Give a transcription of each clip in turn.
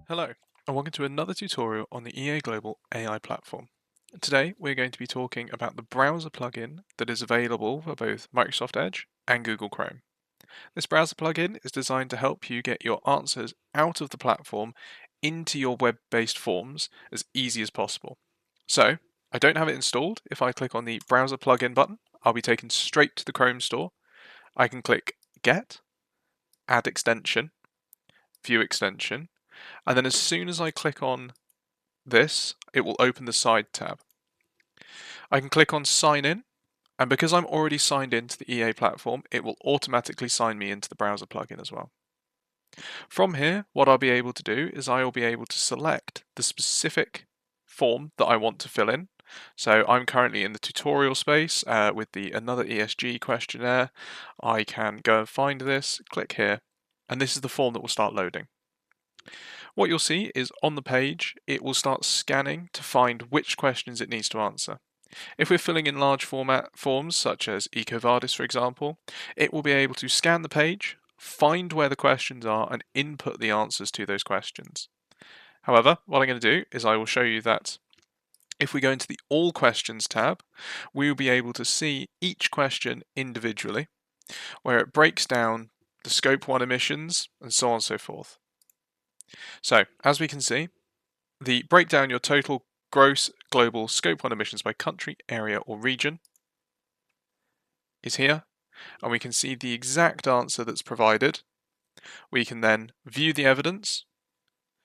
Hello, and welcome to another tutorial on the EA Global AI platform. Today, we're going to be talking about the browser plugin that is available for both Microsoft Edge and Google Chrome. This browser plugin is designed to help you get your answers out of the platform into your web-based forms as easy as possible. So, I don't have it installed. If I click on the browser plugin button, I'll be taken straight to the Chrome store. I can click Get, Add Extension, View Extension, and then as soon as I click on this, it will open the side tab. I can click on sign in, and because I'm already signed into the EA platform, it will automatically sign me into the browser plugin as well. From here, what I'll be able to do is I will be able to select the specific form that I want to fill in. So I'm currently in the tutorial space with the another ESG questionnaire. I can go and find this, click here, and this is the form that will start loading. What you'll see is on the page, it will start scanning to find which questions it needs to answer. If we're filling in large format forms, such as EcoVadis, for example, it will be able to scan the page, find where the questions are, and input the answers to those questions. However, what I'm going to do is I will show you that if we go into the All Questions tab, we will be able to see each question individually, where it breaks down the Scope 1 emissions and so on and so forth. So, as we can see, the breakdown your total gross global Scope 1 emissions by country, area or region is here, and we can see the exact answer that's provided. We can then view the evidence.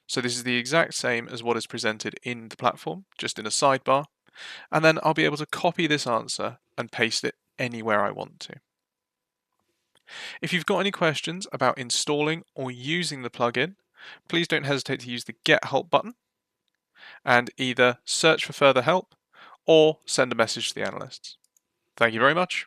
So this is the exact same as what is presented in the platform, just in a sidebar, and then I'll be able to copy this answer and paste it anywhere I want to. If you've got any questions about installing or using the plugin, please don't hesitate to use the Get Help button and either search for further help or send a message to the analysts. Thank you very much.